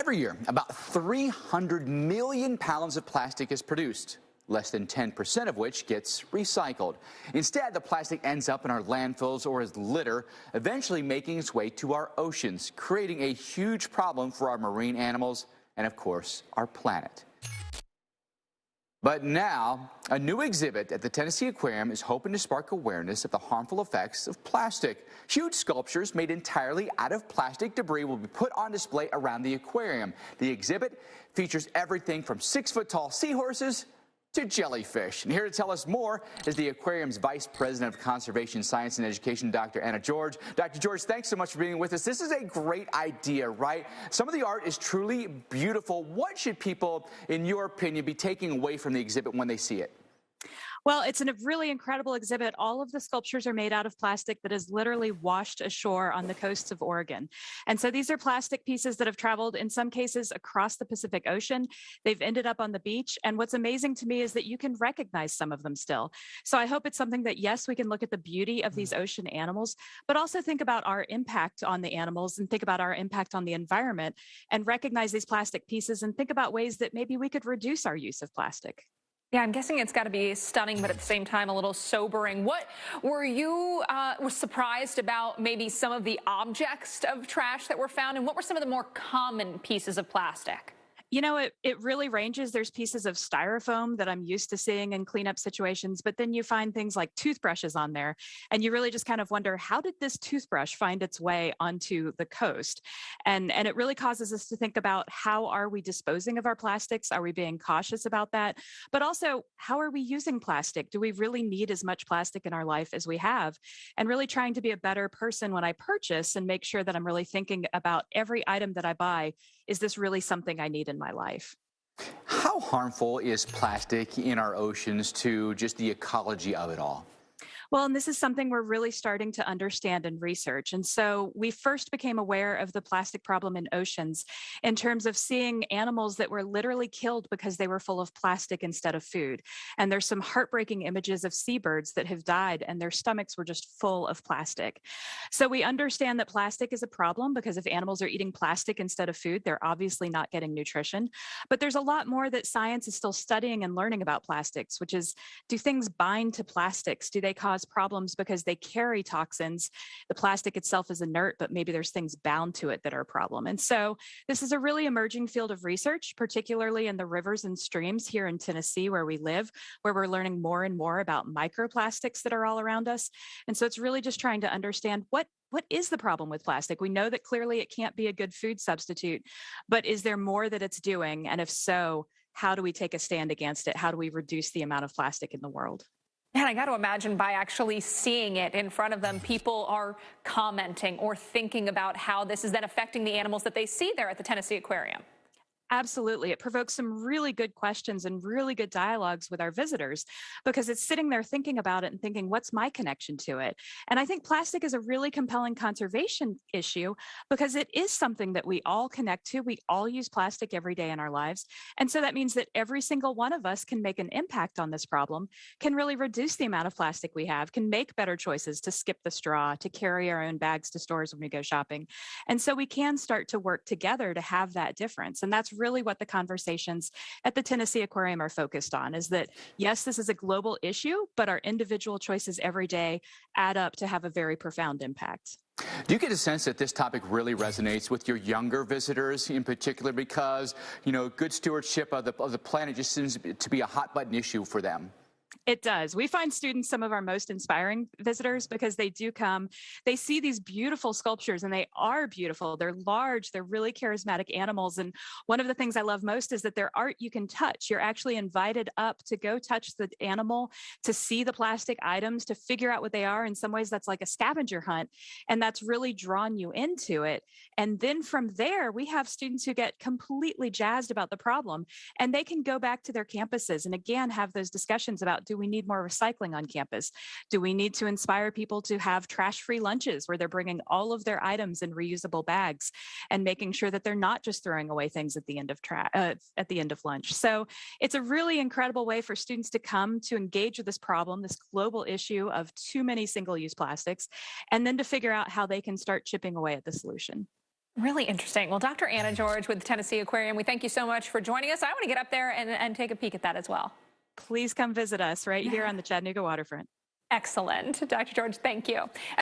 Every year, about 300 million pounds of plastic is produced, less than 10% of which gets recycled. Instead, the plastic ends up in our landfills or as litter, eventually making its way to our oceans, creating a huge problem for our marine animals and, of course, our planet. But now, a new exhibit at the Tennessee Aquarium is hoping to spark awareness of the harmful effects of plastic. Huge sculptures made entirely out of plastic debris will be put on display around the aquarium. The exhibit features everything from 6-foot-tall seahorses to jellyfish. And here to tell us more is the aquarium's Vice President of Conservation Science and Education, Dr. Anna George. Dr. George, thanks so much for being with us. This is a great idea, right? Some of the art is truly beautiful. What should people, in your opinion, be taking away from the exhibit when they see it? Well, it's a really incredible exhibit. All of the sculptures are made out of plastic that is literally washed ashore on the coasts of Oregon. And so these are plastic pieces that have traveled, in some cases, across the Pacific Ocean. They've ended up on the beach. And what's amazing to me is that you can recognize some of them still. So I hope it's something that, yes, we can look at the beauty of these ocean animals, but also think about our impact on the animals and think about our impact on the environment and recognize these plastic pieces and think about ways that maybe we could reduce our use of plastic. Yeah, I'm guessing it's got to be stunning, but at the same time, a little sobering. What were you surprised about maybe some of the objects of trash that were found, and what were some of the more common pieces of plastic? You know, it really ranges. There's pieces of styrofoam that I'm used to seeing in cleanup situations, but then you find things like toothbrushes on there. And you really just kind of wonder, how did this toothbrush find its way onto the coast? And it really causes us to think about, how are we disposing of our plastics? Are we being cautious about that? But also, how are we using plastic? Do we really need as much plastic in our life as we have? And really trying to be a better person when I purchase and make sure that I'm really thinking about every item that I buy. Is this really something I need in my life? How harmful is plastic in our oceans to just the ecology of it all? Well, and this is something we're really starting to understand and research. And so we first became aware of the plastic problem in oceans in terms of seeing animals that were literally killed because they were full of plastic instead of food. And there's some heartbreaking images of seabirds that have died and their stomachs were just full of plastic. So we understand that plastic is a problem because if animals are eating plastic instead of food, they're obviously not getting nutrition. But there's a lot more that science is still studying and learning about plastics, which is, do things bind to plastics? Do they cause problems because they carry toxins? The plastic itself is inert, but maybe there's things bound to it that are a problem. And so this is a really emerging field of research, particularly in the rivers and streams here in Tennessee where we live, where we're learning more and more about microplastics that are all around us. And so it's really just trying to understand what is the problem with plastic? We know that clearly it can't be a good food substitute, but is there more that it's doing? And if so, how do we take a stand against it? How do we reduce the amount of plastic in the world? And I got to imagine by actually seeing it in front of them, people are commenting or thinking about how this is then affecting the animals that they see there at the Tennessee Aquarium. Absolutely. It provokes some really good questions and really good dialogues with our visitors because it's sitting there thinking about it and thinking, what's my connection to it? And I think plastic is a really compelling conservation issue because it is something that we all connect to. We all use plastic every day in our lives. And so that means that every single one of us can make an impact on this problem, can really reduce the amount of plastic we have, can make better choices to skip the straw, to carry our own bags to stores when we go shopping. And so we can start to work together to have that difference. And that's really what the conversations at the Tennessee Aquarium are focused on, is that, yes, this is a global issue, but our individual choices every day add up to have a very profound impact. Do you get a sense that this topic really resonates with your younger visitors in particular because, good stewardship of the planet just seems to be a hot button issue for them? It does. We find students some of our most inspiring visitors because they do come, they see these beautiful sculptures and they are beautiful. They're large, they're really charismatic animals. And one of the things I love most is that they're art you can touch. You're actually invited up to go touch the animal, to see the plastic items, to figure out what they are. In some ways, that's like a scavenger hunt. And that's really drawn you into it. And then from there, we have students who get completely jazzed about the problem and they can go back to their campuses and again, have those discussions about, do we need more recycling on campus? Do we need to inspire people to have trash-free lunches where they're bringing all of their items in reusable bags and making sure that they're not just throwing away things at the end of lunch? So it's a really incredible way for students to come to engage with this problem, this global issue of too many single-use plastics, and then to figure out how they can start chipping away at the solution. Really interesting. Well, Dr. Anna George with the Tennessee Aquarium, we thank you so much for joining us. I want to get up there and take a peek at that as well. Please come visit us right here on the Chattanooga waterfront. Excellent. Dr. George, thank you.